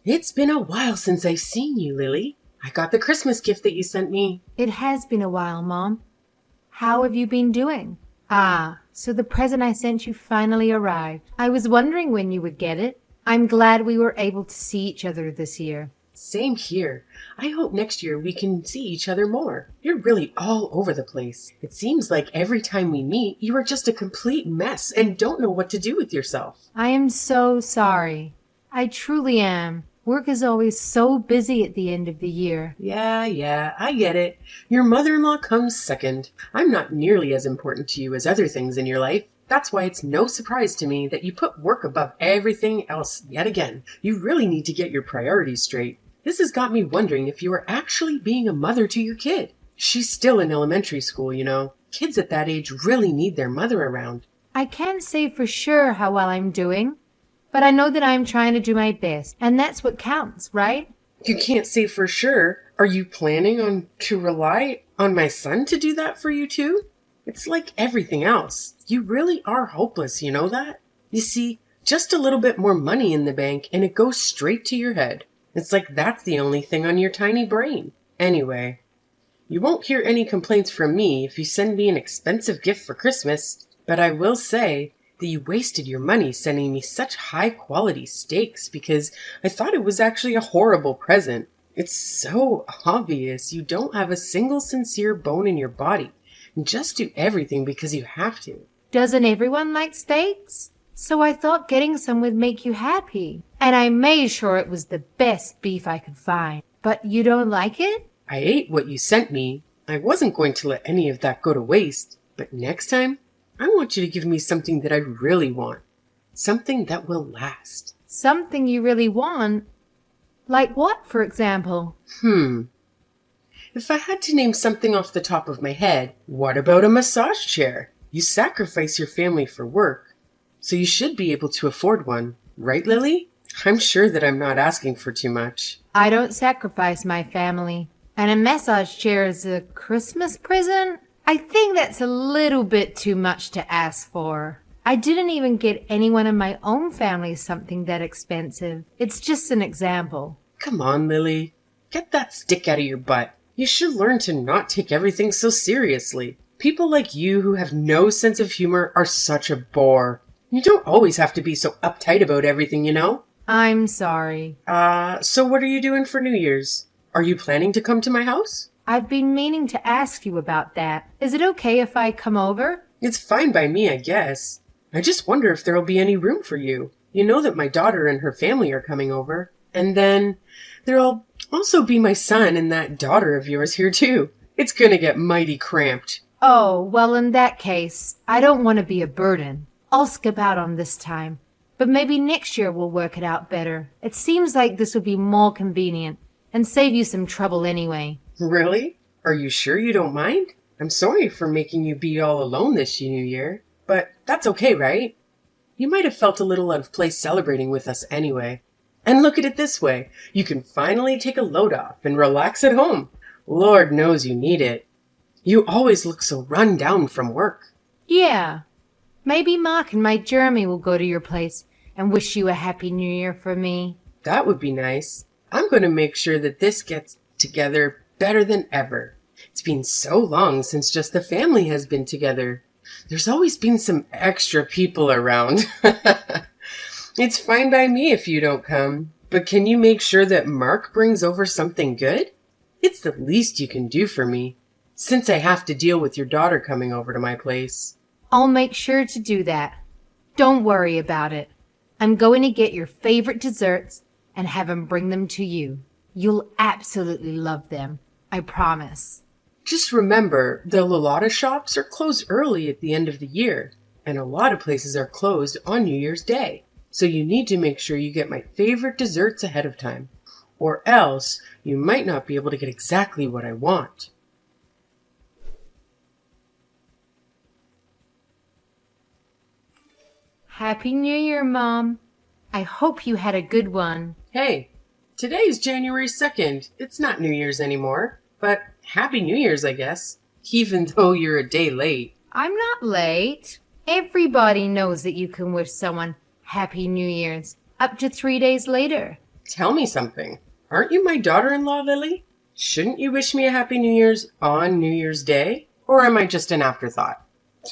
It's been a while since I've seen you, Lily. I got the Christmas gift that you sent me. It has been a while, Mom. How have you been doing? So the present I sent you finally arrived. I was wondering when you would get it. I'm glad we were able to see each other this year. Same here. I hope next year we can see each other more. You're really all over the place. It seems like every time we meet, you are just a complete mess and don't know what to do with yourself. I am so sorry. I truly am. Work is always so busy at the end of the year. Yeah, I get it. Your mother-in-law comes second. I'm not nearly as important to you as other things in your life. That's why it's no surprise to me that you put work above everything else yet again. You really need to get your priorities straight. This has got me wondering if you are actually being a mother to your kid. She's still in elementary school, you know. Kids at that age really need their mother around. I can't say for sure how well I'm doing, but I know that I'm trying to do my best, and that's what counts, right? You can't say for sure. Are you planning on to rely on my son to do that for you too? It's like everything else. You really are hopeless, you know that? You see, just a little bit more money in the bank and it goes straight to your head. It's like that's the only thing on your tiny brain. Anyway, you won't hear any complaints from me if you send me an expensive gift for Christmas, but I will say that you wasted your money sending me such high-quality steaks because I thought it was actually a horrible present. It's so obvious you don't have a single sincere bone in your body. You just do everything because you have to. Doesn't everyone like steaks? So I thought getting some would make you happy. And I made sure it was the best beef I could find. But you don't like it? I ate what you sent me. I wasn't going to let any of that go to waste. But next time, I want you to give me something that I really want. Something that will last. Something you really want? Like what, for example? If I had to name something off the top of my head, what about a massage chair? You sacrifice your family for work, so you should be able to afford one. Right, Lily? I'm sure that I'm not asking for too much. I don't sacrifice my family. And a massage chair is a Christmas present? I think that's a little bit too much to ask for. I didn't even get anyone in my own family something that expensive. It's just an example. Come on, Lily. Get that stick out of your butt. You should learn to not take everything so seriously. People like you who have no sense of humor are such a bore. You don't always have to be so uptight about everything, you know? I'm sorry. So what are you doing for New Year's? Are you planning to come to my house? I've been meaning to ask you about that. Is it okay if I come over? It's fine by me, I guess. I just wonder if there'll be any room for you. You know that my daughter and her family are coming over. And then there'll also be my son and that daughter of yours here too. It's gonna get mighty cramped. Oh, well, in that case, I don't want to be a burden. I'll skip out on this time. But maybe next year we'll work it out better. It seems like this would be more convenient and save you some trouble anyway. Really? Are you sure you don't mind? I'm sorry for making you be all alone this New Year, but that's okay, right? You might have felt a little out of place celebrating with us anyway. And look at it this way. You can finally take a load off and relax at home. Lord knows you need it. You always look so run down from work. Yeah. Maybe Mark and my Jeremy will go to your place and wish you a Happy New Year for me. That would be nice. I'm going to make sure that this gets together better than ever. It's been so long since just the family has been together. There's always been some extra people around. It's fine by me if you don't come, but can you make sure that Mark brings over something good? It's the least you can do for me, since I have to deal with your daughter coming over to my place. I'll make sure to do that. Don't worry about it. I'm going to get your favorite desserts and have him bring them to you. You'll absolutely love them. I promise. Just remember, the Lolata shops are closed early at the end of the year, and a lot of places are closed on New Year's Day. So you need to make sure you get my favorite desserts ahead of time, or else you might not be able to get exactly what I want. Happy New Year, Mom. I hope you had a good one. Hey, today is January 2nd. It's not New Year's anymore, but Happy New Year's, I guess, even though you're a day late. I'm not late. Everybody knows that you can wish someone Happy New Year's up to 3 days later. Tell me something. Aren't you my daughter-in-law, Lily? Shouldn't you wish me a Happy New Year's on New Year's Day? Or am I just an afterthought?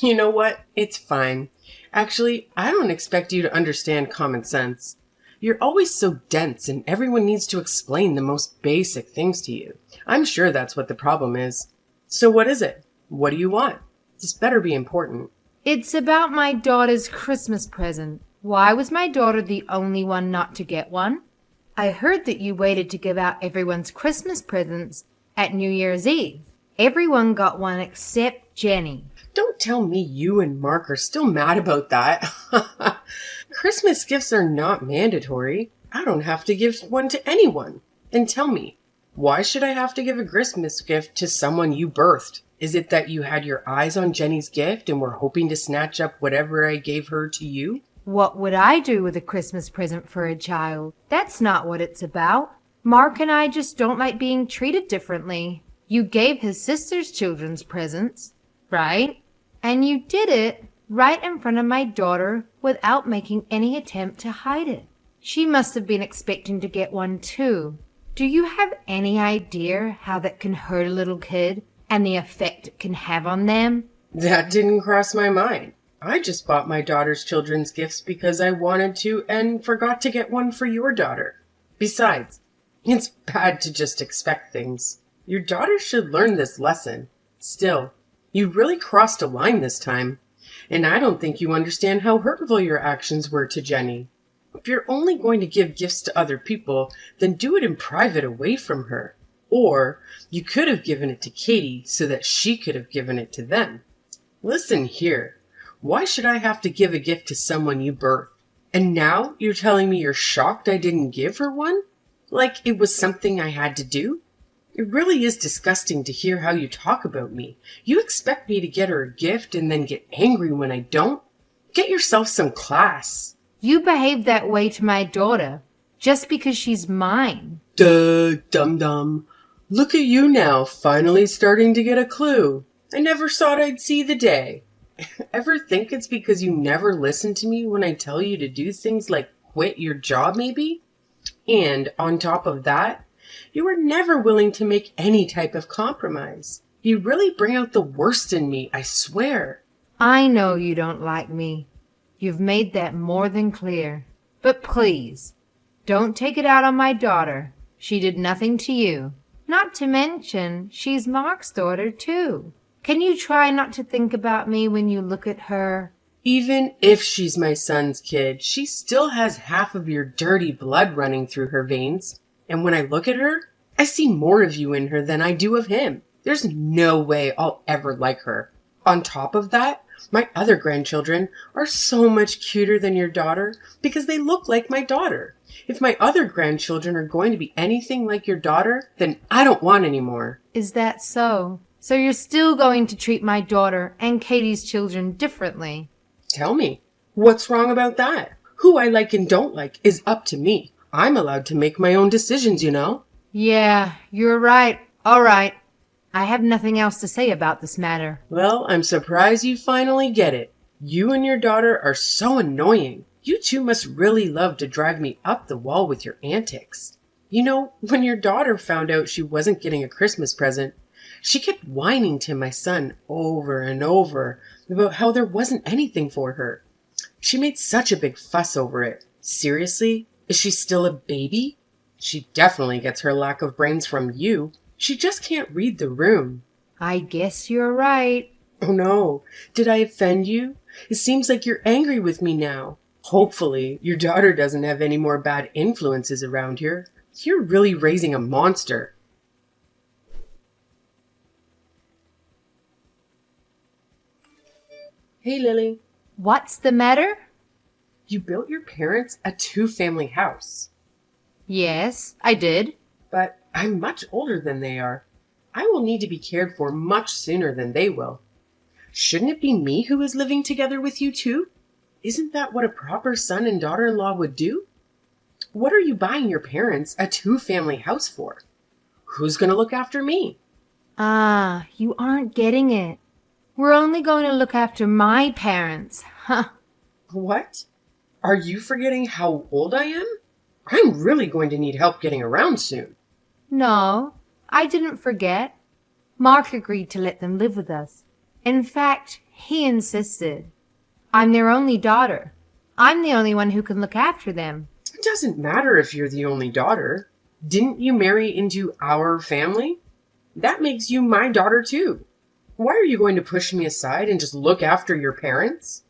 You know what? It's fine. Actually, I don't expect you to understand common sense. You're always so dense and everyone needs to explain the most basic things to you. I'm sure that's what the problem is. So what is it? What do you want? This better be important. It's about my daughter's Christmas present. Why was my daughter the only one not to get one? I heard that you waited to give out everyone's Christmas presents at New Year's Eve. Everyone got one except Jenny. Don't tell me you and Mark are still mad about that. Christmas gifts are not mandatory. I don't have to give one to anyone. And tell me, why should I have to give a Christmas gift to someone you birthed? Is it that you had your eyes on Jenny's gift and were hoping to snatch up whatever I gave her to you? What would I do with a Christmas present for a child? That's not what it's about. Mark and I just don't like being treated differently. You gave his sister's children's presents, right? And you did it right in front of my daughter without making any attempt to hide it. She must have been expecting to get one too. Do you have any idea how that can hurt a little kid and the effect it can have on them? That didn't cross my mind. I just bought my daughter's children's gifts because I wanted to and forgot to get one for your daughter. Besides, it's bad to just expect things. Your daughter should learn this lesson. Still, you really crossed a line this time, and I don't think you understand how hurtful your actions were to Jenny. If you're only going to give gifts to other people, then do it in private away from her. Or you could have given it to Katie so that she could have given it to them. Listen here. Why should I have to give a gift to someone you birthed? And now you're telling me you're shocked I didn't give her one? Like it was something I had to do? It really is disgusting to hear how you talk about me. You expect me to get her a gift and then get angry when I don't? Get yourself some class. You behave that way to my daughter just because she's mine. Duh, dum-dum. Look at you now, finally starting to get a clue. I never thought I'd see the day. Ever think it's because you never listen to me when I tell you to do things like quit your job maybe? And on top of that, you are never willing to make any type of compromise. You really bring out the worst in me, I swear. I know you don't like me. You've made that more than clear. But please, don't take it out on my daughter. She did nothing to you. Not to mention, she's Mark's daughter too. Can you try not to think about me when you look at her? Even if she's my son's kid, she still has half of your dirty blood running through her veins. And when I look at her, I see more of you in her than I do of him. There's no way I'll ever like her. On top of that, my other grandchildren are so much cuter than your daughter because they look like my daughter. If my other grandchildren are going to be anything like your daughter, then I don't want any more. Is that so? So you're still going to treat my daughter and Katie's children differently? Tell me, what's wrong about that? Who I like and don't like is up to me. I'm allowed to make my own decisions, you know? Yeah, you're right. All right. I have nothing else to say about this matter. Well, I'm surprised you finally get it. You and your daughter are so annoying. You two must really love to drive me up the wall with your antics. You know, when your daughter found out she wasn't getting a Christmas present, she kept whining to my son over and over about how there wasn't anything for her. She made such a big fuss over it. Seriously? Is she still a baby? She definitely gets her lack of brains from you. She just can't read the room. I guess you're right. Oh no, did I offend you? It seems like you're angry with me now. Hopefully, your daughter doesn't have any more bad influences around here. You're really raising a monster. Hey, Lily. What's the matter? You built your parents a 2-family house. Yes, I did. But I'm much older than they are. I will need to be cared for much sooner than they will. Shouldn't it be me who is living together with you too? Isn't that what a proper son and daughter-in-law would do? What are you buying your parents a 2-family house for? Who's going to look after me? Ah, you aren't getting it. We're only going to look after my parents. Huh. What? Are you forgetting how old I am? I'm really going to need help getting around soon. No, I didn't forget. Mark agreed to let them live with us. In fact, he insisted. I'm their only daughter. I'm the only one who can look after them. It doesn't matter if you're the only daughter. Didn't you marry into our family? That makes you my daughter too. Why are you going to push me aside and just look after your parents?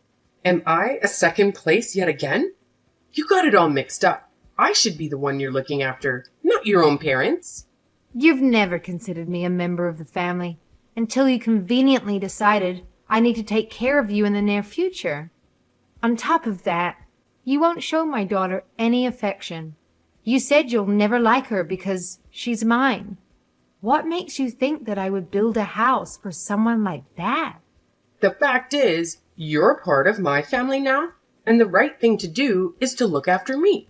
Am I a second place yet again? You got it all mixed up. I should be the one you're looking after, not your own parents. You've never considered me a member of the family until you conveniently decided I need to take care of you in the near future. On top of that, you won't show my daughter any affection. You said you'll never like her because she's mine. What makes you think that I would build a house for someone like that? The fact is, you're part of my family now, and the right thing to do is to look after me.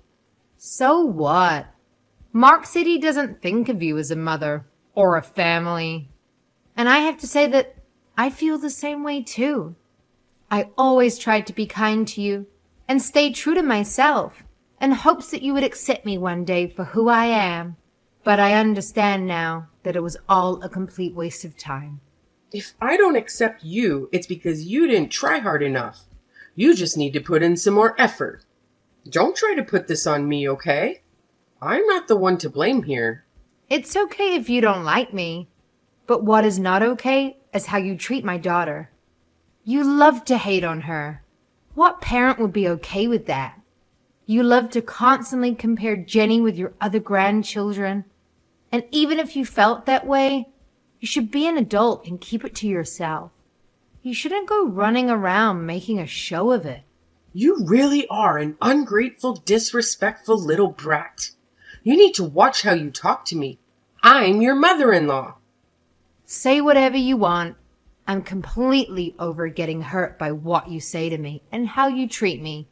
So what? Mark said he doesn't think of you as a mother or a family. And I have to say that I feel the same way too. I always tried to be kind to you and stay true to myself in hopes that you would accept me one day for who I am. But I understand now that it was all a complete waste of time. If I don't accept you, it's because you didn't try hard enough. You just need to put in some more effort. Don't try to put this on me, okay? I'm not the one to blame here. It's okay if you don't like me, but what is not okay is how you treat my daughter. You love to hate on her. What parent would be okay with that? You love to constantly compare Jenny with your other grandchildren. And even if you felt that way, you should be an adult and keep it to yourself. You shouldn't go running around making a show of it. You really are an ungrateful, disrespectful little brat. You need to watch how you talk to me. I'm your mother-in-law. Say whatever you want. I'm completely over getting hurt by what you say to me and how you treat me.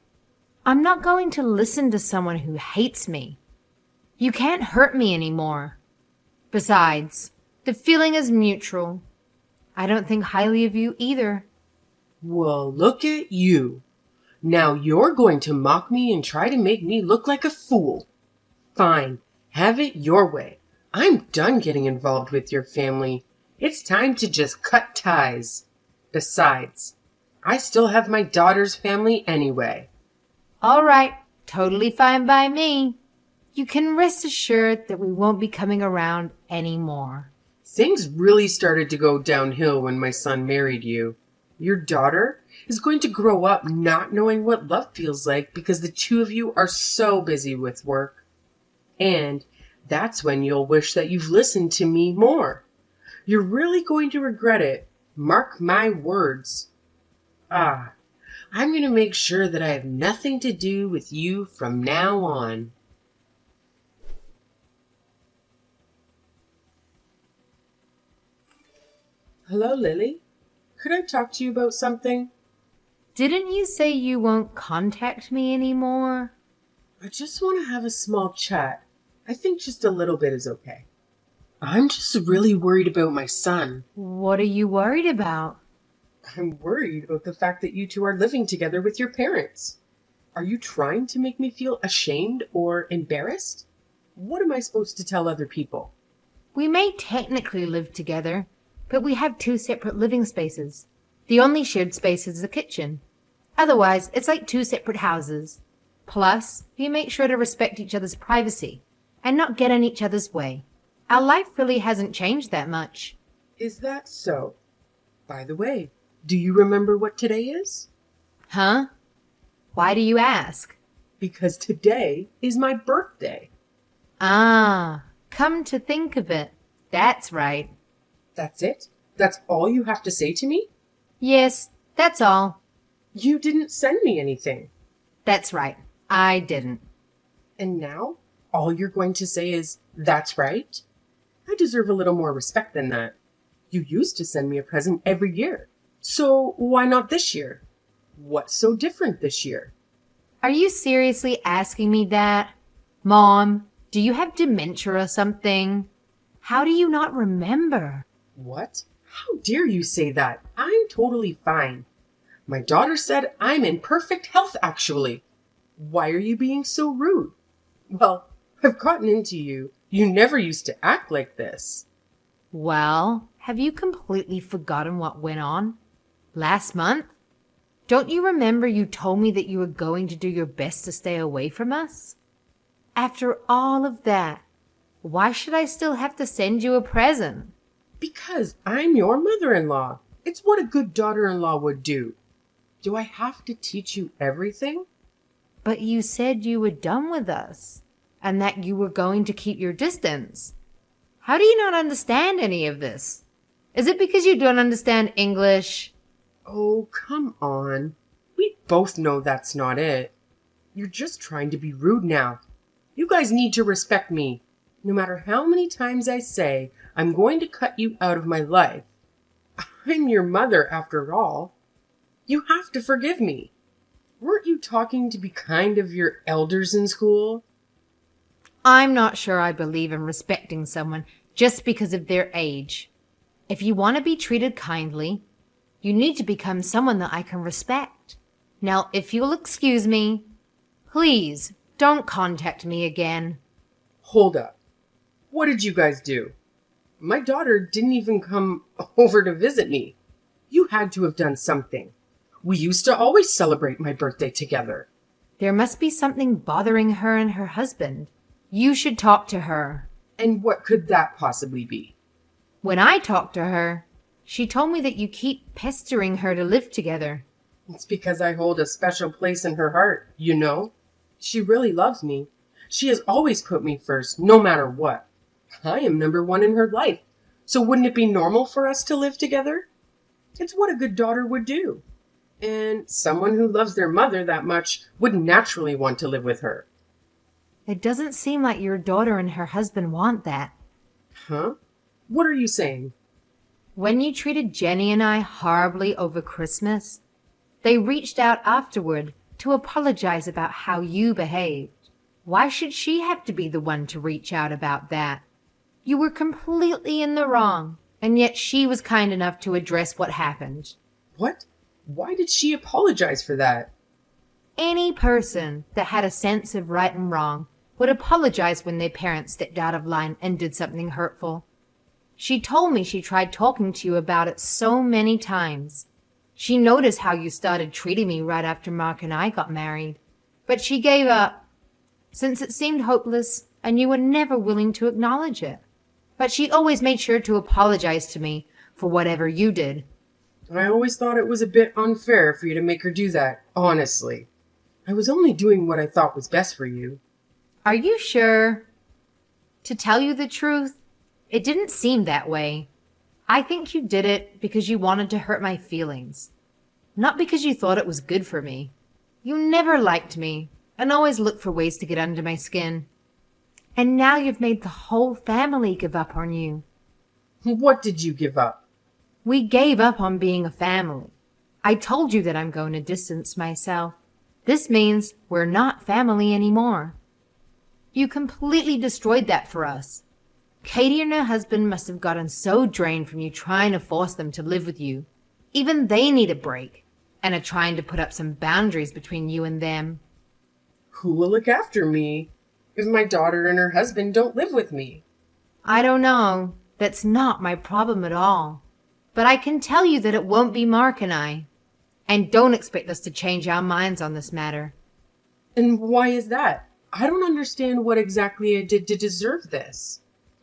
I'm not going to listen to someone who hates me. You can't hurt me anymore. Besides, the feeling is mutual. I don't think highly of you either. Well, look at you. Now you're going to mock me and try to make me look like a fool. Fine, have it your way. I'm done getting involved with your family. It's time to just cut ties. Besides, I still have my daughter's family anyway. All right, totally fine by me. You can rest assured that we won't be coming around anymore. Things really started to go downhill when my son married you. Your daughter is going to grow up not knowing what love feels like because the two of you are so busy with work. And that's when you'll wish that you've listened to me more. You're really going to regret it. Mark my words. I'm going to make sure that I have nothing to do with you from now on. Hello, Lily. Could I talk to you about something? Didn't you say you won't contact me anymore? I just want to have a small chat. I think just a little bit is okay. I'm just really worried about my son. What are you worried about? I'm worried about the fact that you two are living together with your parents. Are you trying to make me feel ashamed or embarrassed? What am I supposed to tell other people? We may technically live together, but we have two separate living spaces. The only shared space is the kitchen. Otherwise, it's like two separate houses. Plus, we make sure to respect each other's privacy and not get in each other's way. Our life really hasn't changed that much. Is that so? By the way, do you remember what today is? Huh? Why do you ask? Because today is my birthday. Ah, come to think of it, that's right. That's it? That's all you have to say to me? Yes, that's all. You didn't send me anything. That's right, I didn't. And now, all you're going to say is, that's right? I deserve a little more respect than that. You used to send me a present every year. So why not this year? What's so different this year? Are you seriously asking me that? Mom, do you have dementia or something? How do you not remember? What? How dare you say that? I'm totally fine. My daughter said I'm in perfect health, actually. Why are you being so rude? Well, I've gotten into you. You never used to act like this. Well, have you completely forgotten what went on last month? Don't you remember you told me that you were going to do your best to stay away from us? After all of that, why should I still have to send you a present? Because I'm your mother-in-law. It's what a good daughter-in-law would do. Do I have to teach you everything? But you said you were done with us and that you were going to keep your distance. How do you not understand any of this? Is it because you don't understand English? Oh, come on. We both know that's not it. You're just trying to be rude now. You guys need to respect me. No matter how many times I say I'm going to cut you out of my life. I'm your mother after all. You have to forgive me. Weren't you talking to be kind of your elders in school? I'm not sure I believe in respecting someone just because of their age. If you want to be treated kindly, you need to become someone that I can respect. Now, if you'll excuse me, please don't contact me again. Hold up. What did you guys do? My daughter didn't even come over to visit me. You had to have done something. We used to always celebrate my birthday together. There must be something bothering her and her husband. You should talk to her. And what could that possibly be? When I talked to her, she told me that you keep pestering her to live together. It's because I hold a special place in her heart, you know? She really loves me. She has always put me first, no matter what. I am number one in her life. So wouldn't it be normal for us to live together? It's what a good daughter would do. And someone who loves their mother that much would naturally want to live with her. It doesn't seem like your daughter and her husband want that. Huh? What are you saying? When you treated Jenny and I horribly over Christmas, they reached out afterward to apologize about how you behaved. Why should she have to be the one to reach out about that? You were completely in the wrong, and yet she was kind enough to address what happened. What? Why did she apologize for that? Any person that had a sense of right and wrong would apologize when their parents stepped out of line and did something hurtful. She told me she tried talking to you about it so many times. She noticed how you started treating me right after Mark and I got married, but she gave up, since it seemed hopeless and you were never willing to acknowledge it. But she always made sure to apologize to me for whatever you did. I always thought it was a bit unfair for you to make her do that, honestly. I was only doing what I thought was best for you. Are you sure? To tell you the truth, it didn't seem that way. I think you did it because you wanted to hurt my feelings, not because you thought it was good for me. You never liked me and always looked for ways to get under my skin. And now you've made the whole family give up on you. What did you give up? We gave up on being a family. I told you that I'm going to distance myself. This means we're not family anymore. You completely destroyed that for us. Katie and her husband must have gotten so drained from you trying to force them to live with you. Even they need a break and are trying to put up some boundaries between you and them. Who will look after me if my daughter and her husband don't live with me? I don't know. That's not my problem at all. But I can tell you that it won't be Mark and I. And don't expect us to change our minds on this matter. And why is that? I don't understand what exactly I did to deserve this.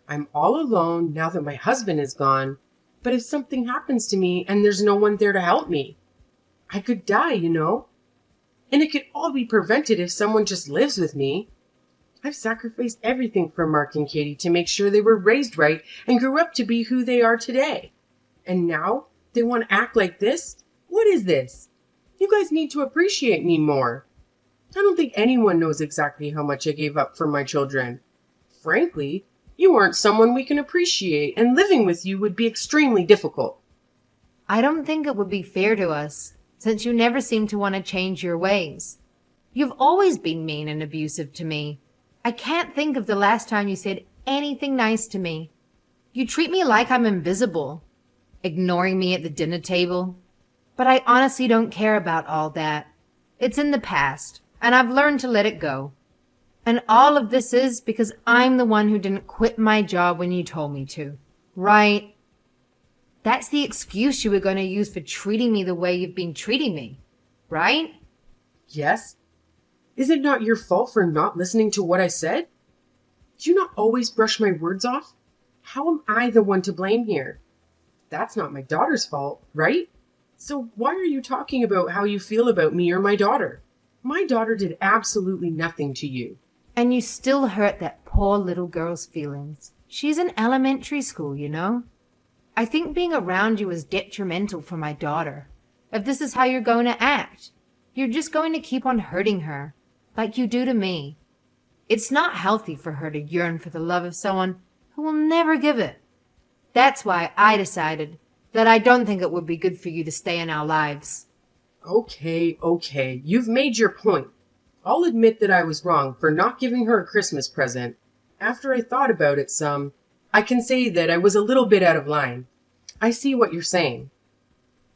I'm all alone now that my husband is gone. But if something happens to me and there's no one there to help me, I could die, you know? And it could all be prevented if someone just lives with me. I've sacrificed everything for Mark and Katie to make sure they were raised right and grew up to be who they are today. And now they want to act like this? What is this? You guys need to appreciate me more. I don't think anyone knows exactly how much I gave up for my children. Frankly, you aren't someone we can appreciate, and living with you would be extremely difficult. I don't think it would be fair to us, since you never seem to want to change your ways. You've always been mean and abusive to me. I can't think of the last time you said anything nice to me. You treat me like I'm invisible, ignoring me at the dinner table. But I honestly don't care about all that. It's in the past, and I've learned to let it go. And all of this is because I'm the one who didn't quit my job when you told me to. Right? That's the excuse you were going to use for treating me the way you've been treating me. Right? Yes? Is it not your fault for not listening to what I said? Do you not always brush my words off? How am I the one to blame here? That's not my daughter's fault, right? So why are you talking about how you feel about me or my daughter? My daughter did absolutely nothing to you. And you still hurt that poor little girl's feelings. She's in elementary school, you know? I think being around you is detrimental for my daughter. If this is how you're going to act, you're just going to keep on hurting her, like you do to me. It's not healthy for her to yearn for the love of someone who will never give it. That's why I decided that I don't think it would be good for you to stay in our lives. Okay. You've made your point. I'll admit that I was wrong for not giving her a Christmas present. After I thought about it some, I can say that I was a little bit out of line. I see what you're saying.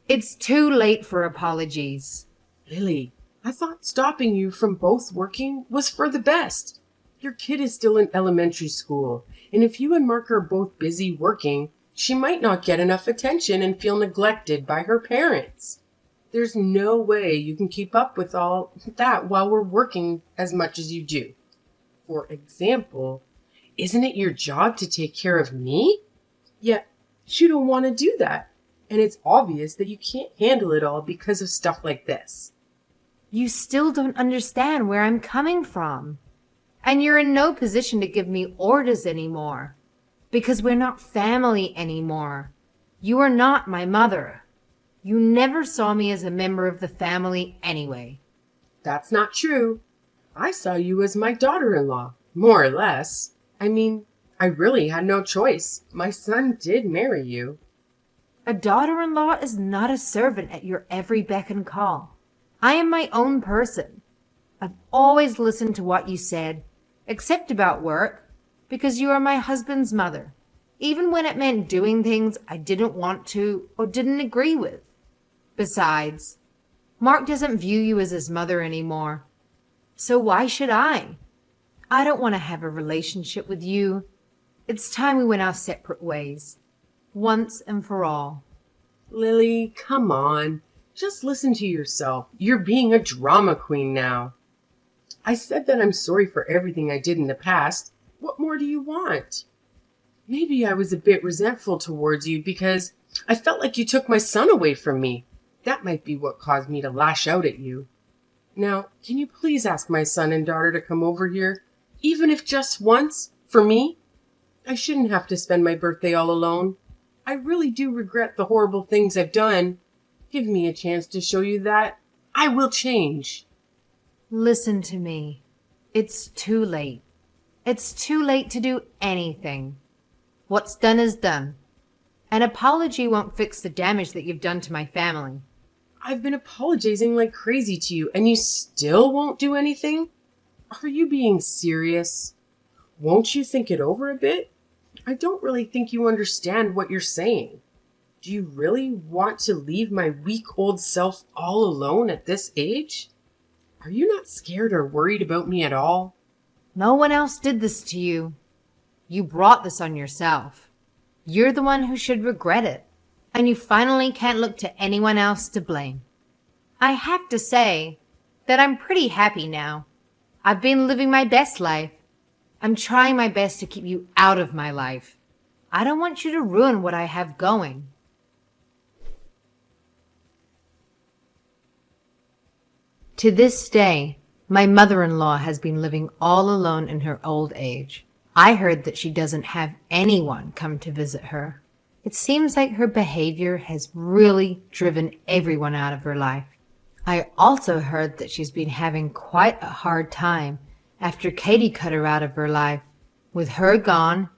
It's too late for apologies. Lily, I thought stopping you from both working was for the best. Your kid is still in elementary school, and if you and Mark are both busy working, she might not get enough attention and feel neglected by her parents. There's no way you can keep up with all that while we're working as much as you do. For example, isn't it your job to take care of me? Yet, you don't want to do that, and it's obvious that you can't handle it all because of stuff like this. You still don't understand where I'm coming from. And you're in no position to give me orders anymore. Because we're not family anymore. You are not my mother. You never saw me as a member of the family anyway. That's not true. I saw you as my daughter-in-law, more or less. I mean, I really had no choice. My son did marry you. A daughter-in-law is not a servant at your every beck and call. I am my own person. I've always listened to what you said, except about work, because you are my husband's mother, even when it meant doing things I didn't want to or didn't agree with. Besides, Mark doesn't view you as his mother anymore. So why should I? I don't want to have a relationship with you. It's time we went our separate ways, once and for all. Lily, come on. Just listen to yourself. You're being a drama queen now. I said that I'm sorry for everything I did in the past. What more do you want? Maybe I was a bit resentful towards you because I felt like you took my son away from me. That might be what caused me to lash out at you. Now, can you please ask my son and daughter to come over here, even if just once, for me? I shouldn't have to spend my birthday all alone. I really do regret the horrible things I've done. Give me a chance to show you that I will change. Listen to me. It's too late. It's too late to do anything. What's done is done. An apology won't fix the damage that you've done to my family. I've been apologizing like crazy to you, and you still won't do anything? Are you being serious? Won't you think it over a bit? I don't really think you understand what you're saying. Do you really want to leave my weak old self all alone at this age? Are you not scared or worried about me at all? No one else did this to you. You brought this on yourself. You're the one who should regret it, and you finally can't look to anyone else to blame. I have to say that I'm pretty happy now. I've been living my best life. I'm trying my best to keep you out of my life. I don't want you to ruin what I have going. To this day, my mother-in-law has been living all alone in her old age. I heard that she doesn't have anyone come to visit her. It seems like her behavior has really driven everyone out of her life. I also heard that she's been having quite a hard time after Katie cut her out of her life. With her gone,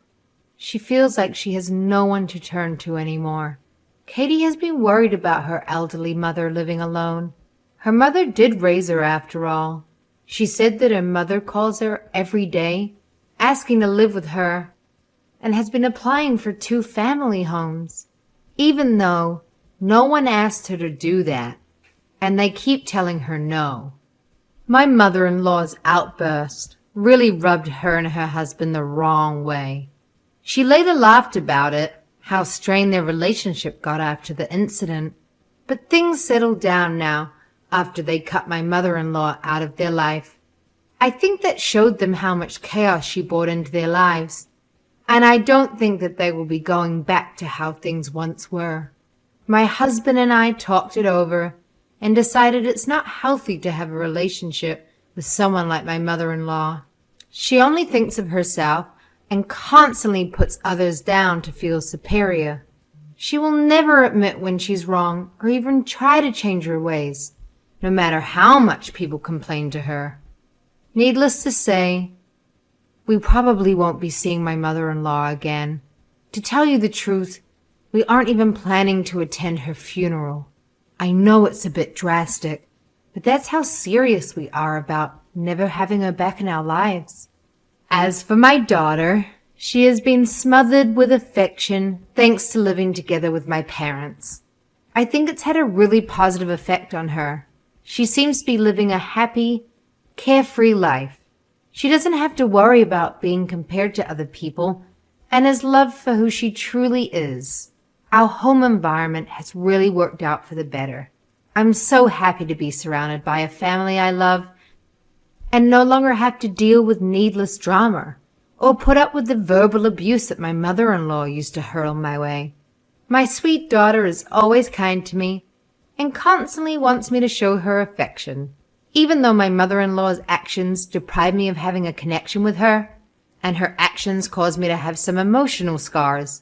she feels like she has no one to turn to anymore. Katie has been worried about her elderly mother living alone. Her mother did raise her after all. She said that her mother calls her every day, asking to live with her, and has been applying for 2 family homes, even though no one asked her to do that, and they keep telling her no. My mother-in-law's outburst really rubbed her and her husband the wrong way. She later laughed about it, how strained their relationship got after the incident. But things settled down now after they cut my mother-in-law out of their life. I think that showed them how much chaos she brought into their lives. And I don't think that they will be going back to how things once were. My husband and I talked it over and decided it's not healthy to have a relationship with someone like my mother-in-law. She only thinks of herself and constantly puts others down to feel superior. She will never admit when she's wrong or even try to change her ways, no matter how much people complain to her. Needless to say, we probably won't be seeing my mother-in-law again. To tell you the truth, we aren't even planning to attend her funeral. I know it's a bit drastic, but that's how serious we are about never having her back in our lives. As for my daughter, she has been smothered with affection thanks to living together with my parents. I think it's had a really positive effect on her. She seems to be living a happy, carefree life. She doesn't have to worry about being compared to other people and is loved for who she truly is. Our home environment has really worked out for the better. I'm so happy to be surrounded by a family I love and no longer have to deal with needless drama or put up with the verbal abuse that my mother-in-law used to hurl my way. My sweet daughter is always kind to me and constantly wants me to show her affection, even though my mother-in-law's actions deprive me of having a connection with her, and her actions cause me to have some emotional scars.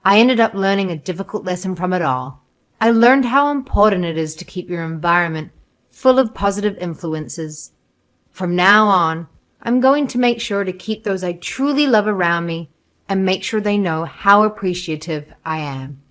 I ended up learning a difficult lesson from it all. I learned how important it is to keep your environment full of positive influences. From now on, I'm going to make sure to keep those I truly love around me and make sure they know how appreciative I am.